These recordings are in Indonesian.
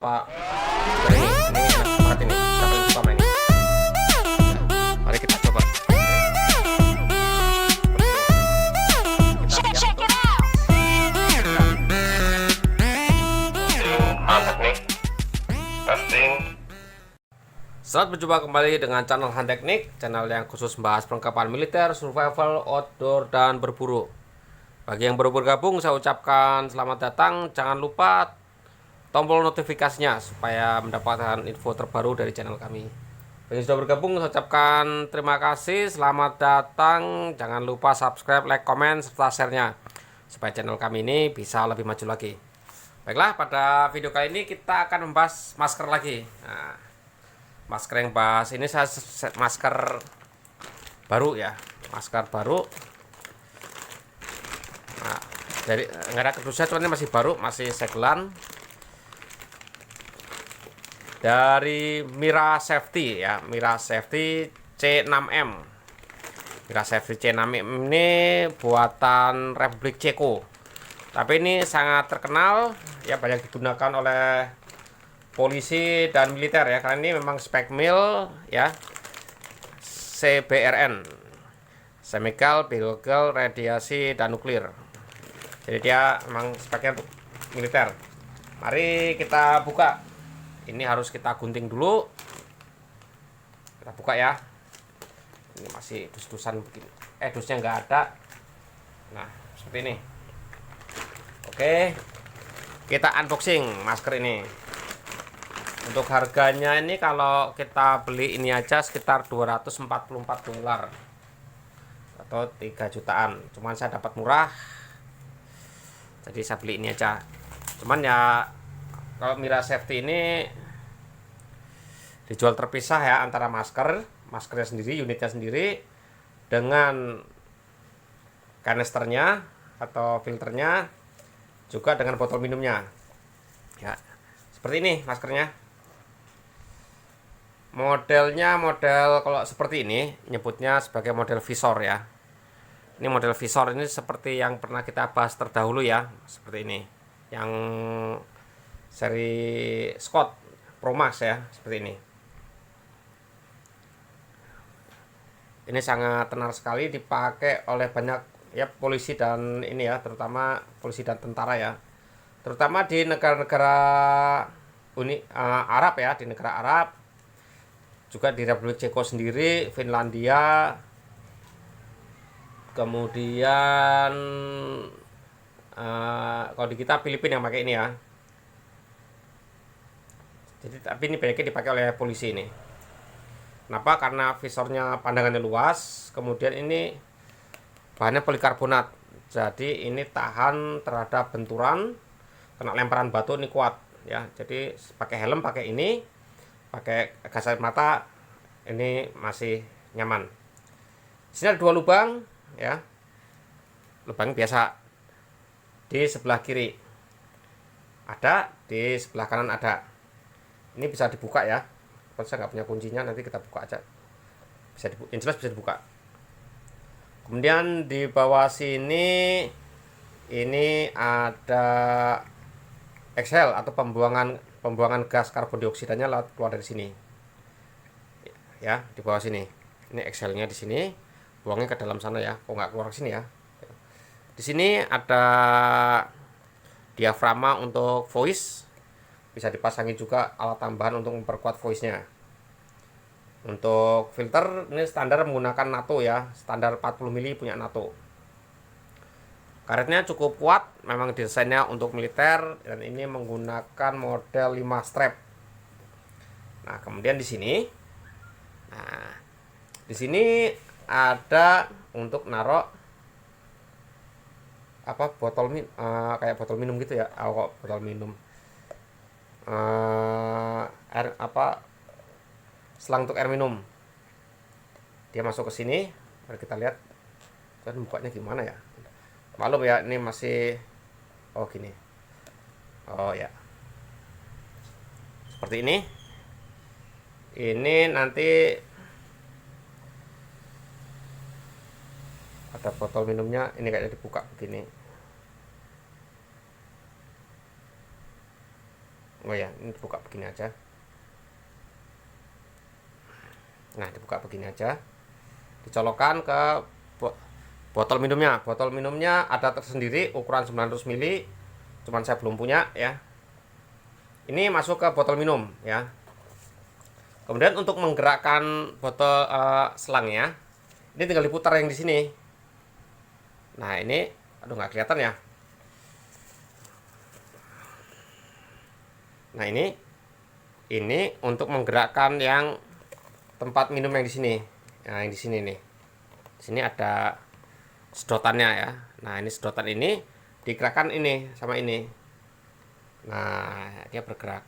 Pak. Ini enak banget ini. Kita paling suka main ini. Mari kita coba. Mantap nih. Testing. Selamat berjumpa kembali dengan channel Han Teknik, channel yang khusus membahas perlengkapan militer, survival, outdoor, dan berburu. Bagi yang baru bergabung, saya ucapkan selamat datang. Jangan lupa tombol notifikasinya supaya mendapatkan info terbaru dari channel kami. Bagi yang sudah bergabung, saya ucapkan terima kasih, selamat datang. Jangan lupa subscribe, like, komen, serta share-nya supaya channel kami ini bisa lebih maju lagi. Baiklah, pada video kali ini kita akan membahas masker lagi. Nah, masker yang bahas ini saya masker baru ya, masker baru. Nah, dari nggak ada kedusnya, cuman ini masih baru, masih segelan. Dari Mira Safety ya, Mira Safety C6M. Mira Safety C6M ini buatan Republik Ceko. Tapi ini sangat terkenal ya, banyak digunakan oleh polisi dan militer ya, karena ini memang spek mil ya, CBRN, Chemical, Biological, Radiasi, dan Nuklir. Jadi dia memang speknya untuk militer. Mari kita buka. Ini harus kita gunting dulu. Kita buka ya. Ini masih dus-dusan begini. Dusnya nggak ada. Nah, seperti ini. Oke, kita unboxing masker ini. Untuk harganya ini kalau kita beli ini aja sekitar 244 dolar atau 3 jutaan. Cuman saya dapat murah, jadi saya beli ini aja. Cuman ya, kalau Mira Safety ini dijual terpisah ya, antara maskernya sendiri, unitnya sendiri, dengan kanisternya atau filternya, juga dengan botol minumnya. Ya, seperti ini maskernya. Modelnya kalau seperti ini nyebutnya sebagai model visor ya. Ini model visor ini seperti yang pernah kita bahas terdahulu ya, seperti ini. Yang seri Scott Pro Max ya, seperti ini. Ini sangat tenar sekali, dipakai oleh banyak ya polisi dan ini ya, terutama polisi dan tentara ya. Terutama di negara-negara Arab ya, di negara Arab. Juga di Republik Ceko sendiri, Finlandia. Kemudian kalau di kita Filipina yang pakai ini ya. Jadi tapi ini banyaknya dipakai oleh polisi ini. Kenapa? Karena visornya pandangannya luas, kemudian ini bahannya polikarbonat. Jadi ini tahan terhadap benturan, kena lemparan batu ini kuat ya. Jadi pakai helm, pakai ini, pakai gas air mata, ini masih nyaman. Di sini ada 2 lubang ya. Lubang biasa di sebelah kiri ada, di sebelah kanan ada. Ini bisa dibuka ya. Kalau saya nggak punya kuncinya, nanti kita buka aja. Bisa dibuka, yang jelas bisa dibuka. Kemudian di bawah sini ini ada exhale atau pembuangan gas karbon dioksidanya keluar dari sini. Ya, di bawah sini. Ini exhale-nya di sini, buangnya ke dalam sana ya. Kok nggak keluar ke sini ya? Di sini ada diafragma untuk voice. Bisa dipasangi juga alat tambahan untuk memperkuat voice-nya. Untuk filter ini standar menggunakan NATO ya, standar 40 mili punya NATO. Karetnya cukup kuat, memang desainnya untuk militer, dan ini menggunakan model 5 strap. Nah, kemudian di sini, ada untuk narok kayak botol minum gitu ya. Botol minum. Selang untuk air minum. Dia masuk ke sini. Mari kita lihat. Dan bukanya gimana ya? Maklum ya, ini masih gini. Oh ya. Seperti ini. Ini nanti ada botol minumnya. Ini kayaknya dibuka begini. Oh ya, ini dibuka begini aja. Nah, dibuka begini aja, dicolokkan ke botol minumnya. Botol minumnya ada tersendiri ukuran 900 ml, cuman saya belum punya ya. Ini masuk ke botol minum ya. Kemudian untuk menggerakkan botol selangnya, ini tinggal diputar yang di sini. Nah, ini aduh nggak kelihatan ya. Nah, ini untuk menggerakkan yang tempat minum yang di sini. Nah, yang di sini nih. Di sini ada sedotannya ya. Nah, ini sedotan ini digerakkan ini sama ini. Nah, dia bergerak.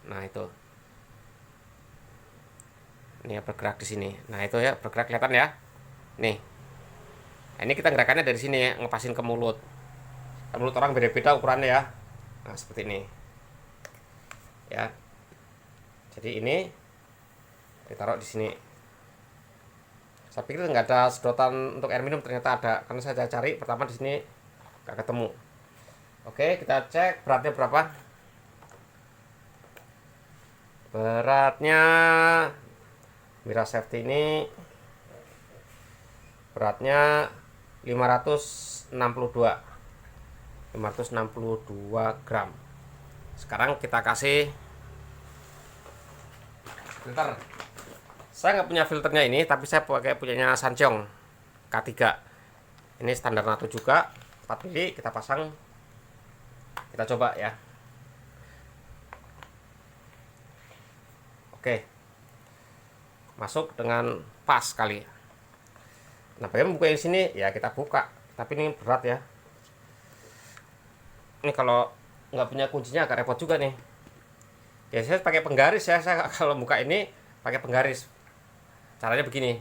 Nah, itu. Ini ya bergerak di sini. Nah, itu ya bergerak, kelihatan ya. Nih. Nah, ini kita gerakannya dari sini ya, ngepasin ke mulut. Mulut orang beda-beda ukurannya ya. Nah, seperti ini. Ya. Jadi ini ditaruh di sini. Saya pikir nggak ada sedotan untuk air minum, ternyata ada. Karena saya cari pertama di sini nggak ketemu. Oke, kita cek beratnya berapa. Beratnya Mira Safety ini beratnya 562 gram. Sekarang kita kasih filter. Saya nggak punya filternya ini, tapi saya pakai punyanya Sancheong K3. Ini standar NATO juga, 4 mili. Kita pasang, kita coba ya. Oke, masuk dengan pas kali. Nah, bagaimana buka yang sini? Ya kita buka, tapi ini berat ya. Ini kalau nggak punya kuncinya agak repot juga nih. Ya saya pakai penggaris ya. Saya kalau buka ini pakai penggaris. Caranya begini.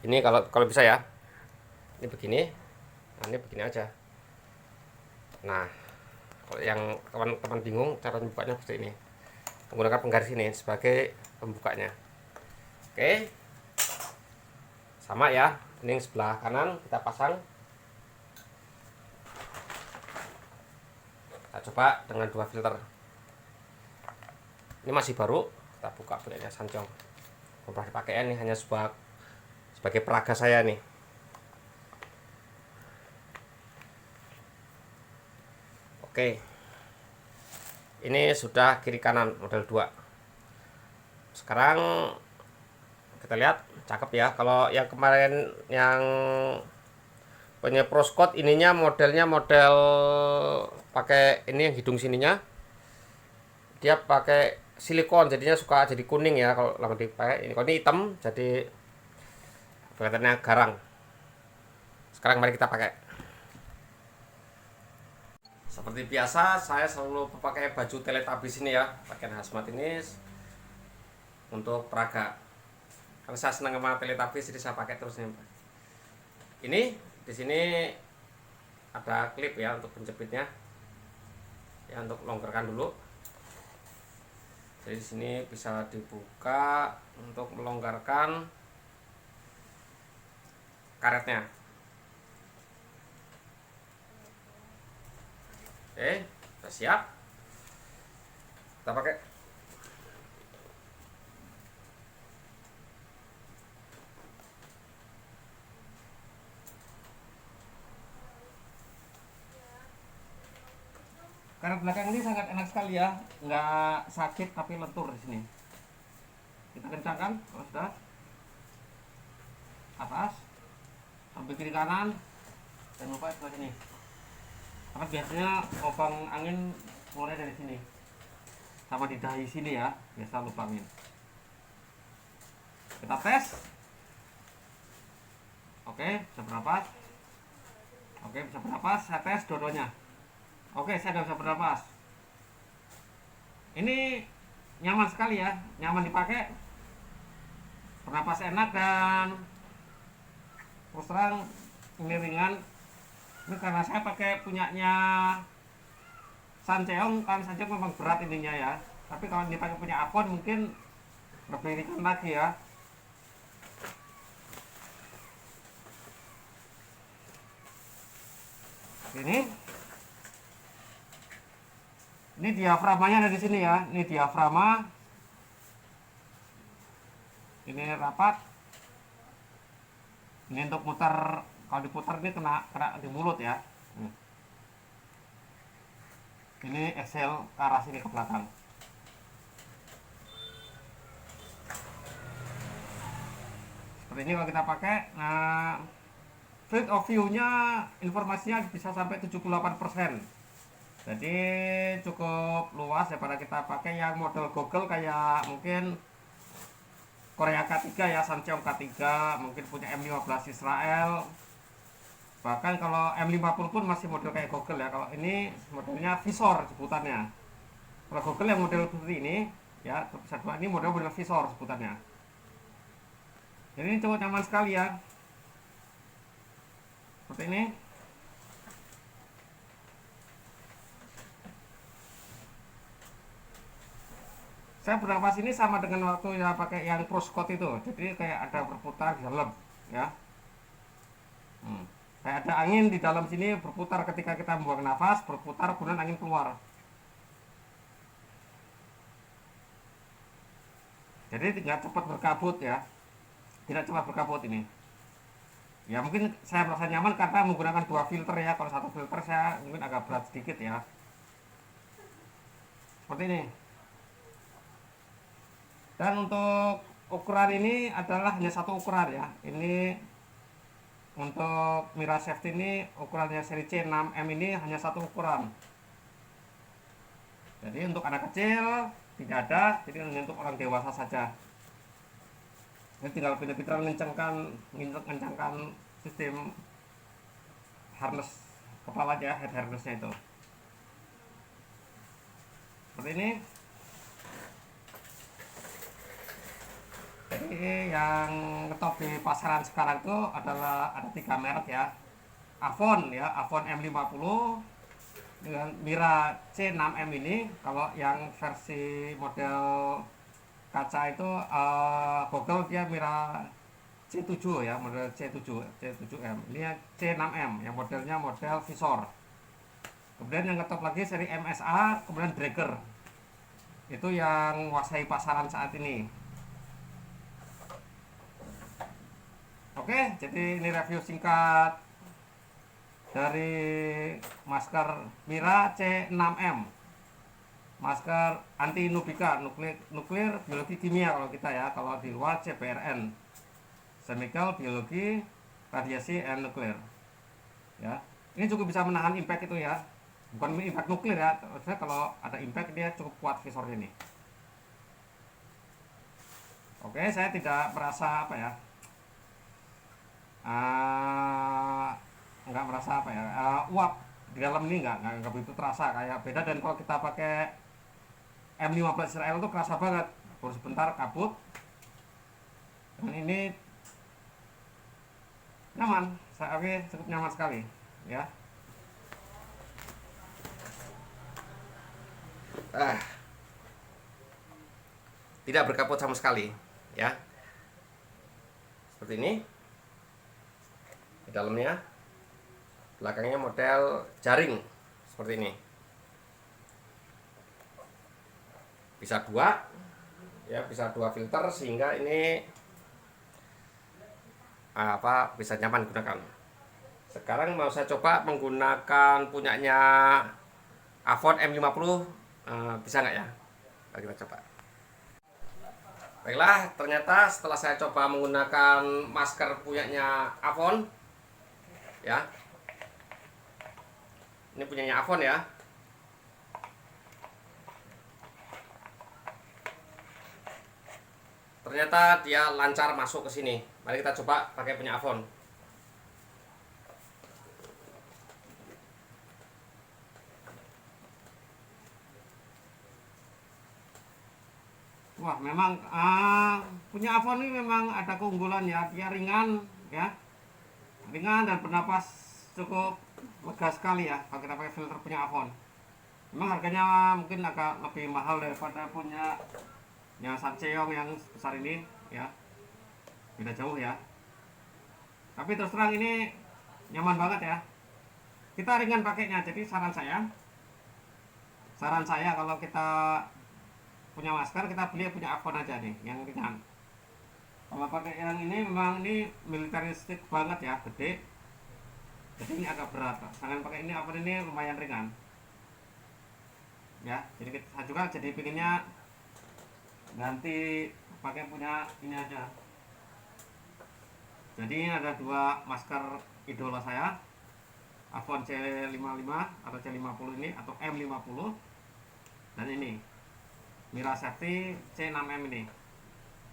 Ini kalau bisa ya. Ini begini. Nah, ini begini aja. Nah, kalau yang teman-teman bingung cara membukanya seperti ini. Menggunakan penggaris ini sebagai pembukanya. Oke. Sama ya. Ini yang sebelah kanan kita pasang. Kita coba dengan 2 filter. Ini masih baru, kita buka punyanya Sancheong. Belum pernah dipakai ini, hanya sebagai peraga saya nih. Oke. Ini sudah kiri kanan model 2. Sekarang kita lihat, cakep ya. Kalau yang kemarin yang punya Proscott ininya modelnya model pakai ini yang hidung sininya dia pakai silikon, jadinya suka jadi kuning ya kalau lama dipakai. Ini kalau ini hitam jadi kelihatannya garang. Sekarang mari kita pakai. Seperti biasa saya selalu pakai baju Teletubbies ini ya, pakaian hazmat ini untuk peraga. Karena saya senang sama Teletubbies jadi saya pakai terus nih. Ini di sini ada klip ya untuk penjepitnya. Ya, untuk longgarkan dulu. Jadi di sini bisa dibuka untuk melonggarkan karetnya. Oke, sudah siap. Kita pakai. Karet belakang ini sangat enak sekali ya, nggak sakit tapi lentur di sini. Kita kencangkan kalau sudah. Atas, sampai kiri kanan, dan lupa sebelah sini. Karena biasanya lubang angin mulai dari sini, sama di dahi sini ya, biasa lubangin. Kita tes. Oke, bisa bernapas. Oke, bisa bernapas. Saya tes dua-duanya. Oke, saya udah bisa bernapas. Ini nyaman sekali ya, nyaman dipakai, bernapas enak, dan terus terang ini ringan. Ini karena saya pakai punyanya Sancheong, kan Sancheong memang berat ininya ya. Tapi kalau dipakai punya Avon mungkin lebih ringan lagi ya. Ini diaframanya ada di sini ya. Ini diaframa. Ini rapat. Ini untuk muter, kalau diputar ini kena di mulut ya. Ini exhale ke arah sini ke belakang. Seperti ini kalau kita pakai. Nah, field of view-nya informasinya bisa sampai 78%. Jadi cukup luas daripada kita pakai yang model Google kayak mungkin Korea K3 ya, Samsung K3, mungkin punya M15 Israel. Bahkan kalau M50 pun masih model kayak Google ya. Kalau ini modelnya visor sebutannya. Kalau Google yang model seperti ini ya, ini model visor sebutannya. Jadi ini cukup nyaman sekali ya. Seperti ini. Saya bernafas ini sama dengan waktu ya pakai yang Proscott itu. Jadi kayak ada berputar di dalam ya. Kayak ada angin di dalam sini berputar ketika kita membuang nafas, berputar kemudian angin keluar. Jadi tidak cepat berkabut ya. Tidak cepat berkabut ini. Ya mungkin saya merasa nyaman karena menggunakan 2 filter ya. Kalau 1 filter saya mungkin agak berat sedikit ya. Seperti ini. Dan untuk ukuran ini adalah hanya 1 ukuran ya. Ini untuk Mira Safety ini ukurannya seri C6M ini hanya 1 ukuran. Jadi untuk anak kecil tidak ada, jadi hanya untuk orang dewasa saja. Ini tinggal pintar-pintar mengencangkan sistem harness kepala aja, head harnessnya itu. Seperti ini. Jadi yang ngetop di pasaran sekarang itu adalah ada 3 merek ya. Avon ya, Avon M50 dengan Mira C6M ini. Kalau yang versi model kaca itu Google dia Mira C7 ya, model C7M. Ini C6M yang modelnya model visor. Kemudian yang ngetop lagi seri MSA, kemudian Drager. Itu yang menguasai pasaran saat ini. Oke, jadi ini review singkat dari masker Mira C6M. Masker anti nubika, nuklir biologi kimia kalau kita ya, kalau di luar CBRN. Chemical, biologi, radiasi, and nuklir. Ya. Ini cukup bisa menahan impact itu ya. Bukan impact nuklir ya. Maksudnya kalau ada impact dia cukup kuat visor ini. Oke, saya tidak merasa apa ya. Nggak merasa apa ya, uap di dalam ini nggak begitu terasa, kayak beda dan kalau kita pakai M15 Israel itu kerasa banget, baru sebentar kabut. Dan ini nyaman, saya cukup nyaman sekali ya. Tidak berkabut sama sekali ya. Seperti ini. Di dalamnya, belakangnya model jaring seperti ini. Bisa 2 ya, bisa 2 filter sehingga ini bisa nyaman digunakan. Sekarang mau saya coba menggunakan punyanya Avon M50, bisa nggak ya? Mari kita coba. Baiklah, ternyata setelah saya coba menggunakan masker punyanya Avon ya, ini punyanya Avon ya. Ternyata dia lancar masuk ke sini. Mari kita coba pakai punya Avon. Wah, memang punya Avon ini memang ada keunggulan ya. Dia ringan ya. Ringan dan bernapas cukup lega sekali ya kalau kita pakai filter punya Avon. Memang harganya mungkin agak lebih mahal daripada punya yang Sancheong yang besar ini ya, beda jauh ya. Tapi terus terang ini nyaman banget ya. kita ringan pakainya. Jadi saran saya kalau kita punya masker, kita beli punya Avon aja nih yang ringan. Kalau pakai yang ini memang ini militeristik banget ya, gede, jadi ini agak berat. Jangan pakai ini, Avon ini lumayan ringan ya. Jadi saya juga jadi bikinnya ganti pakai punya ini aja. Jadi ini ada dua masker idola saya, Avon C55 atau C50 ini, atau M50, dan ini Mira Safety C6M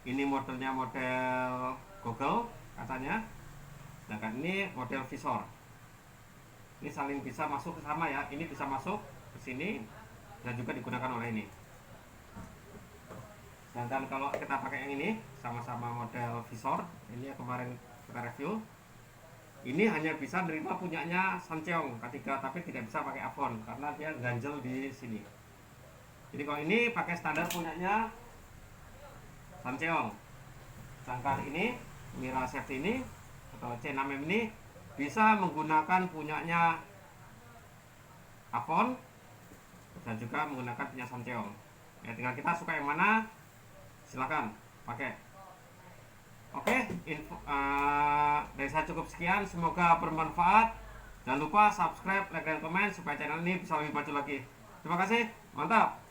ini modelnya model goggle katanya, sedangkan ini model visor. Ini saling bisa masuk ke sama ya, ini bisa masuk ke sini dan juga digunakan oleh ini. Sedangkan kalau kita pakai yang ini sama-sama model visor, ini yang kemarin kita review, ini hanya bisa menerima punyanya Sancheong K3, tapi tidak bisa pakai Avon karena dia ganjel di sini. Jadi kalau ini pakai standar punyanya Sancheong. Sedangkan ini Mira Safety ini atau C6M ini bisa menggunakan punyanya Avon dan juga menggunakan punya Sancheong. Ya, tinggal kita suka yang mana, silakan pakai. Oke, dari saya cukup sekian. Semoga bermanfaat. Jangan lupa subscribe, like, dan komen supaya channel ini bisa lebih maju lagi. Terima kasih, mantap.